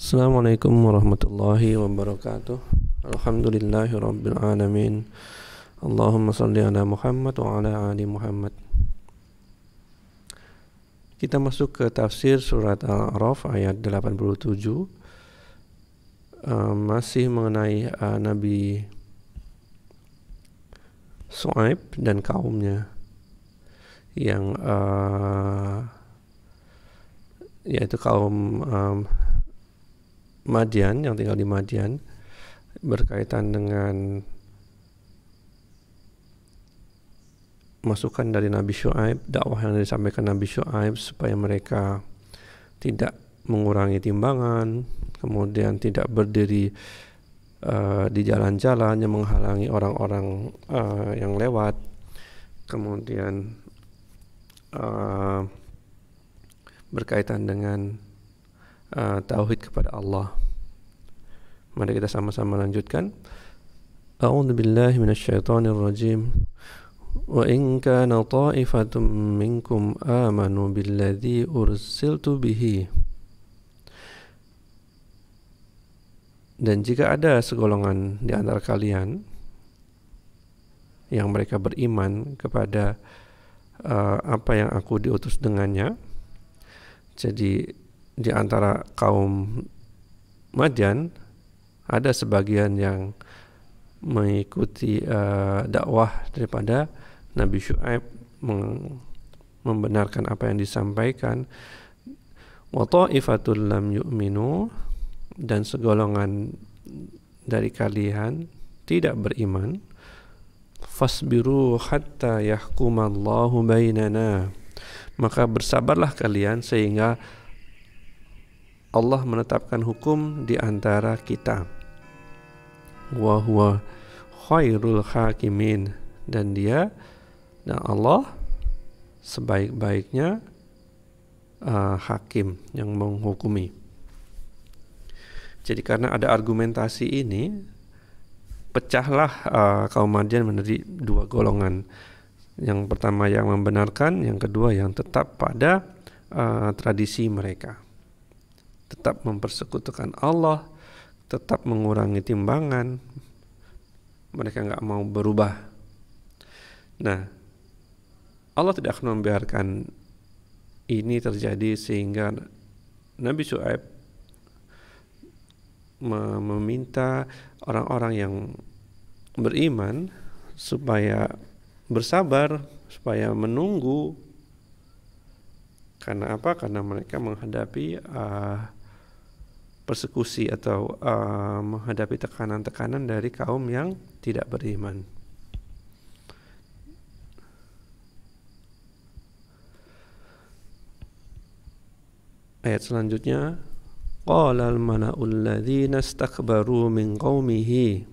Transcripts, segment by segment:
Assalamualaikum warahmatullahi wabarakatuh. Alhamdulillahi rabbil alamin. Allahumma salli ala Muhammad wa ala ali Muhammad. Kita masuk ke tafsir surat Al-A'raf ayat 87. Masih mengenai Nabi Shu'aib dan kaumnya yang yaitu kaum Madian, yang tinggal di Madian, berkaitan dengan masukan dari Nabi Shu'aib, dakwah yang disampaikan Nabi Shu'aib supaya mereka tidak mengurangi timbangan, kemudian tidak berdiri di jalan-jalan yang menghalangi orang-orang yang lewat, kemudian berkaitan dengan tauhid kepada Allah. Mari kita sama-sama lanjutkan. A'udzu billahi minasyaitonir rajim. Wa in kana ta'ifatun minkum amanu billadzi ursiltu bihi. Dan jika ada segolongan di antara kalian yang mereka beriman kepada apa yang aku diutus dengannya, jadi di antara kaum Madian ada sebagian yang mengikuti dakwah daripada Nabi Shu'aib, membenarkan apa yang disampaikan. Wa ta'ifatul lam yu'minu, dan segolongan dari kalian tidak beriman. Fasbiru hatta yahkumallahu bainana, maka bersabarlah kalian sehingga Allah menetapkan hukum di antara kita. Wa huwa khairul hakimin, dan Allah sebaik-baiknya hakim yang menghukumi. Jadi karena ada argumentasi ini, pecahlah kaum Madian menjadi dua golongan. Yang pertama yang membenarkan, yang kedua yang tetap pada tradisi mereka, tetap mempersekutukan Allah, tetap mengurangi timbangan. Mereka nggak mau berubah. Nah, Allah tidak akan membiarkan ini terjadi, sehingga Nabi Shu'aib meminta orang-orang yang beriman supaya bersabar, supaya menunggu. Karena apa? Karena mereka menghadapi persekusi atau menghadapi tekanan-tekanan dari kaum yang tidak beriman. Ayat selanjutnya, qala al-mala'ul ladzina istakbaru min qaumihi.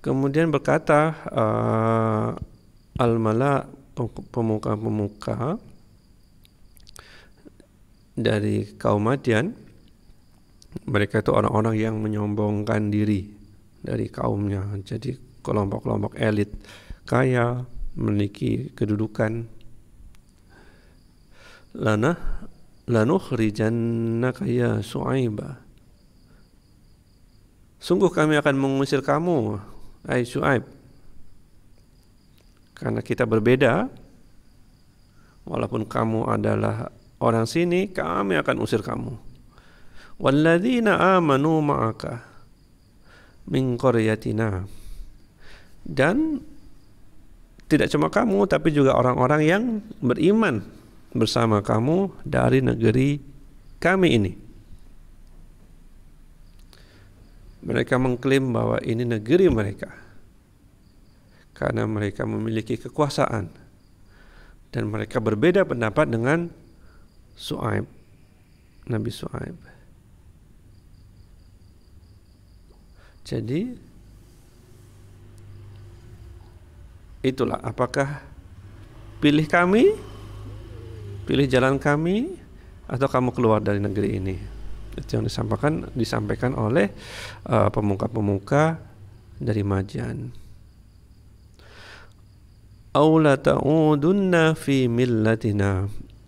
Kemudian berkata al-mala', pemuka-pemuka dari kaum Madian, mereka itu orang-orang yang menyombongkan diri dari kaumnya. Jadi kelompok-kelompok elit kaya, memiliki kedudukan. Lanukhrijannaka ya Shu'aib, sungguh kami akan mengusir kamu, hai Shu'aib, karena kita berbeda. Walaupun kamu adalah orang sini, kami akan usir kamu. Walladzina amanu ma'aka min qaryatina, dan tidak cuma kamu, tapi juga orang-orang yang beriman bersama kamu dari negeri kami ini. Mereka mengklaim bahwa ini negeri mereka karena mereka memiliki kekuasaan, dan mereka berbeda pendapat dengan Shu'aib, Nabi Shu'aib. Jadi itulah, apakah pilih kami, pilih jalan kami, atau kamu keluar dari negeri ini? Itu yang disampaikan oleh pemuka-pemuka dari Madian. Aw la ta'udunna fi millatina,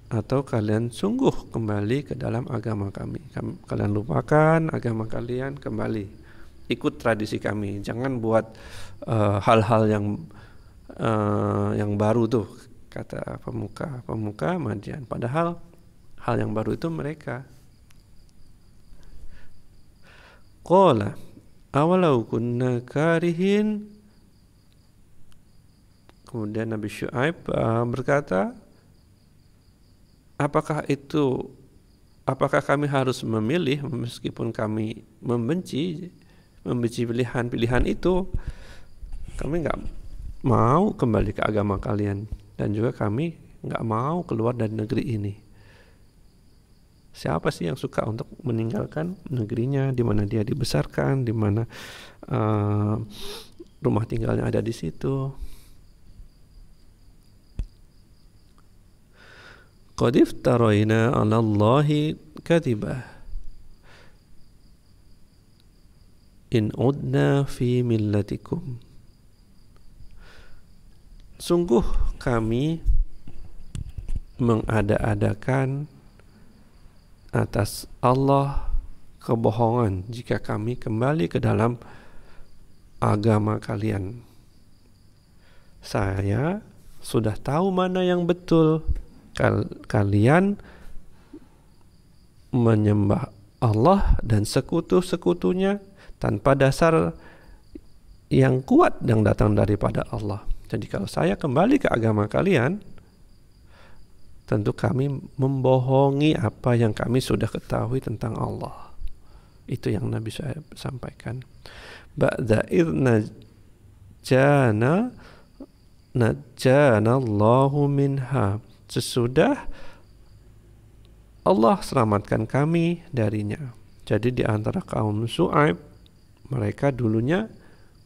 atau kalian sungguh kembali ke dalam agama kami. Kalian lupakan agama kalian, kembali ikut tradisi kami. Jangan buat hal-hal yang baru tuh, kata pemuka Madian. Padahal hal yang baru itu mereka. Qala awalau kunna karihin. Kemudian Nabi Syuaib berkata, apakah kami harus memilih meskipun kami membenci pilihan-pilihan itu? Kami nggak mau kembali ke agama kalian, dan juga kami nggak mau keluar dari negeri ini. Siapa sih yang suka untuk meninggalkan negerinya, di mana dia dibesarkan, di mana rumah tinggalnya ada di situ? Qad iftaraina 'ala Allahi kadhiba in udna fi millatikum. Sungguh kami mengada-adakan atas Allah kebohongan jika kami kembali ke dalam agama kalian. Saya sudah tahu mana yang betul. Kalian menyembah Allah dan sekutu-sekutunya tanpa dasar yang kuat yang datang daripada Allah. Jadi kalau saya kembali ke agama kalian, tentu kami membohongi apa yang kami sudah ketahui tentang Allah. Itu yang Nabi saya sampaikan. Ba'da idh najjana Allahu minha. Sesudah Allah selamatkan kami darinya. Jadi di antara kaum Syuaib, mereka dulunya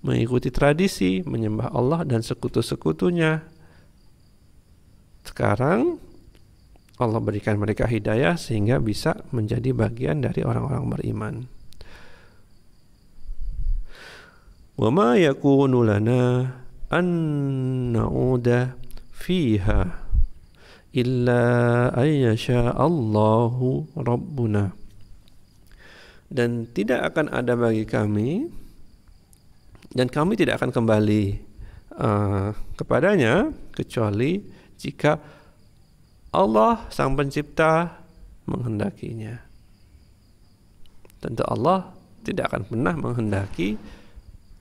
mengikuti tradisi menyembah Allah dan sekutu-sekutunya. Sekarang Allah berikan mereka hidayah sehingga bisa menjadi bagian dari orang-orang beriman. Wa ma yakunu lana an na'uda fiha illa ayyasha Allahu Rabbuna. Dan tidak akan ada bagi kami, dan kami tidak akan kembali kepadanya kecuali jika Allah Sang Pencipta menghendakinya. Tentu Allah tidak akan pernah menghendaki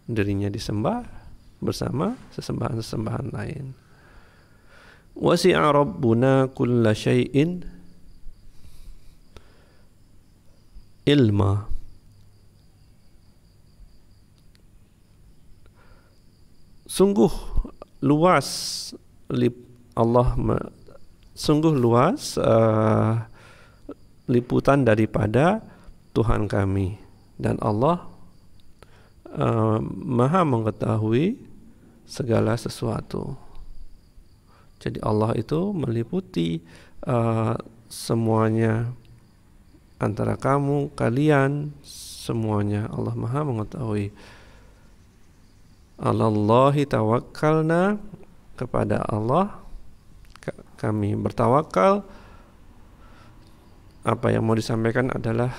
dirinya disembah bersama sesembahan-sesembahan lain. Wasi'a Rabbuna kulla syai'in ilma. Sungguh luas liputan daripada Tuhan kami, dan Allah Maha mengetahui segala sesuatu. Jadi Allah itu meliputi semuanya, antara kalian, semuanya. Allah Maha mengetahui. Alallahi tawakkalna, kepada Allah kami bertawakal. Apa yang mau disampaikan adalah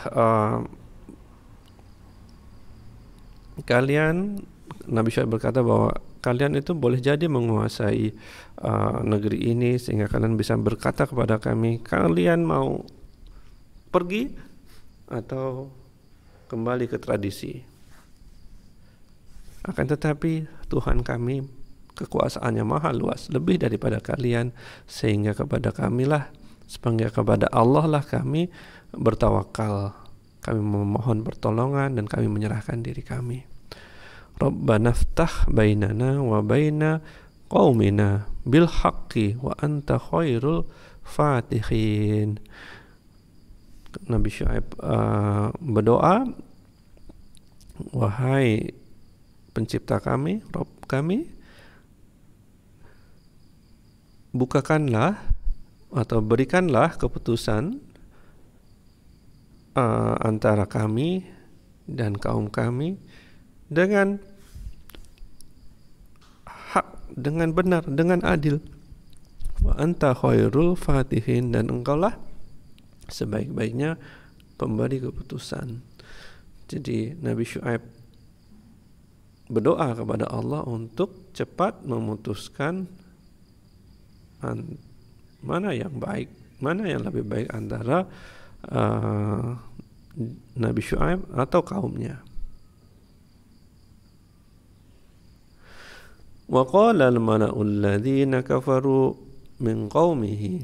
Nabi Syuaib berkata bahwa kalian itu boleh jadi menguasai negeri ini sehingga kalian bisa berkata kepada kami, kalian mau pergi atau kembali ke tradisi. Akan tetapi Tuhan kami kekuasaannya maha luas, lebih daripada kalian, sehingga kepada Allah lah kami bertawakal, kami memohon pertolongan dan kami menyerahkan diri kami. Rabbana ftah bainana wa baina qaumina bil haqqi wa anta khairul fatihin. Nabi Syuaib berdoa, wahai Pencipta kami, Rabb kami, bukakanlah atau berikanlah keputusan antara kami dan kaum kami dengan hak, dengan benar, dengan adil. wa anta khairul fatihin, dan engkaulah sebaik-baiknya pemberi keputusan. Jadi Nabi Syuaib berdoa kepada Allah untuk cepat memutuskan mana yang baik, mana yang lebih baik antara Nabi Syuaib atau kaumnya. Wa qala al-mala'ul ladzina kafaru min qaumihi,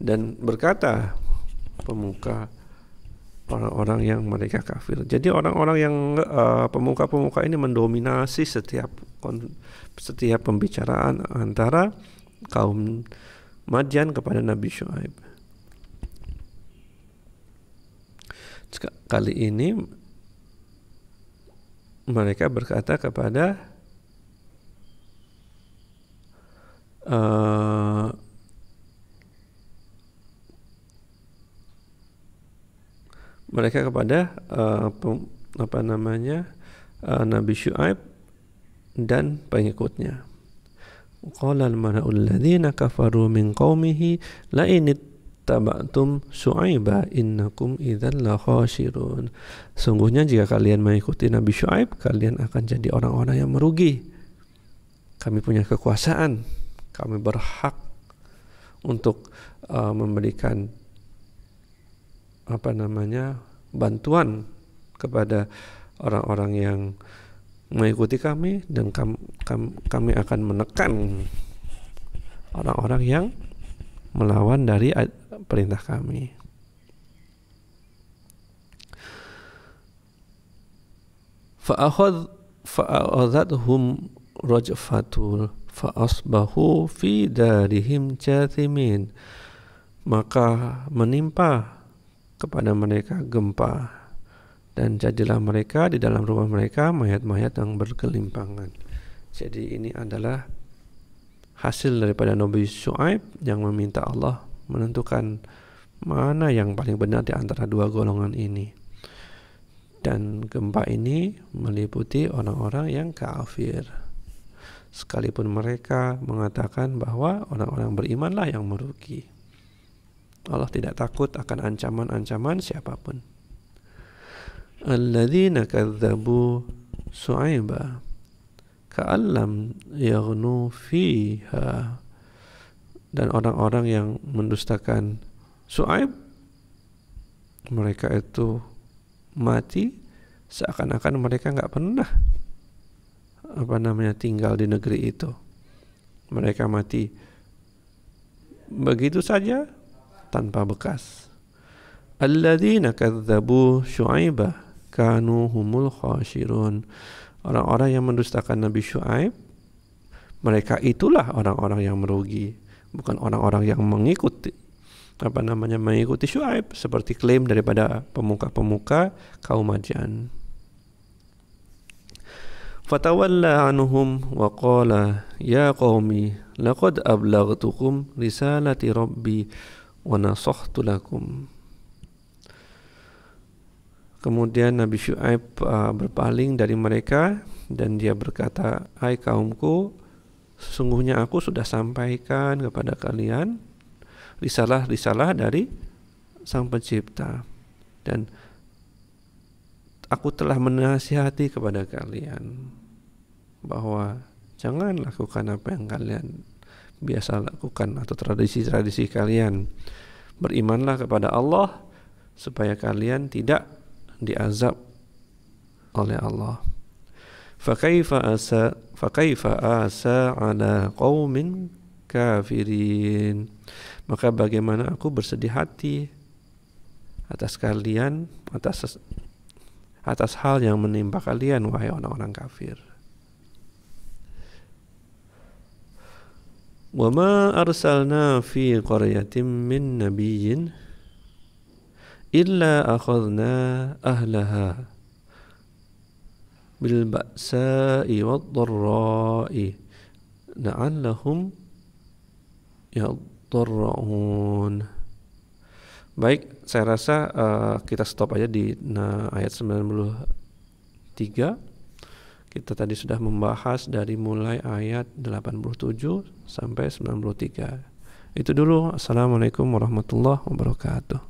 dan berkata pemuka orang-orang yang mereka kafir. Jadi orang-orang yang pemuka-pemuka ini mendominasi setiap pembicaraan antara kaum Madyan kepada Nabi Syuaib. Kali ini mereka berkata kepada Nabi Syuaib dan pengikutnya. Qala al-mala'ul ladzina kafaru min qaumihi la in ittaba'tum Syuaiba innakum idzal la khasirun. Sungguhnya jika kalian mengikuti Nabi Syuaib, kalian akan jadi orang-orang yang merugi. Kami punya kekuasaan, kami berhak untuk memberikan bantuan kepada orang-orang yang mengikuti kami, dan kami akan menekan orang-orang yang melawan dari perintah kami. Fa'akhadhathum rajfatul fa'asbahu fi darihim jathimin. Maka menimpa kepada mereka gempa, dan jadilah mereka di dalam rumah mereka mayat-mayat yang bergelimpangan. Jadi ini adalah hasil daripada Nabi Syuaib yang meminta Allah menentukan mana yang paling benar di antara dua golongan ini. Dan gempa ini meliputi orang-orang yang kafir, sekalipun mereka mengatakan bahwa orang-orang berimanlah yang merugi. Allah tidak takut akan ancaman-ancaman siapapun. Alladzina kadzabu Syuaiba ka'allam yaghnu fiha, dan orang-orang yang mendustakan Syuaib, mereka itu mati seakan-akan mereka nggak pernah tinggal di negeri itu. Mereka mati begitu saja tanpa bekas. Alladzina kadzabu Syuaiba kanu humul khasirun. Orang-orang yang mendustakan Nabi Syuaib, mereka itulah orang-orang yang merugi, bukan orang-orang yang mengikuti Syuaib seperti klaim daripada pemuka-pemuka kaum Madyan. Fatawalla anhum wa qala ya qaumi laqad ablaghtukum risalati rabbi wa nasahtu lakum. Kemudian Nabi Syuaib berpaling dari mereka dan dia berkata, hai kaumku, sesungguhnya aku sudah sampaikan kepada kalian risalah-risalah dari Sang Pencipta, dan aku telah menasihati kepada kalian bahwa jangan lakukan apa yang kalian biasa lakukan atau tradisi-tradisi kalian. Berimanlah kepada Allah supaya kalian tidak diazab oleh Allah. Fakaifa asa ala qaumin kafirin. Maka bagaimana aku bersedih hati atas kalian, atas hal yang menimpa kalian, wahai orang-orang kafir. Wa ma arsalna fi qaryatin min nabiyyin illa akhadna ahlaha bil ba'sa'i wad dharra'i la'allahum yadarra'un. Baik, saya rasa kita stop aja di ayat 93. Kita tadi sudah membahas dari mulai ayat 87 sampai 93. Itu dulu. Assalamualaikum warahmatullahi wabarakatuh.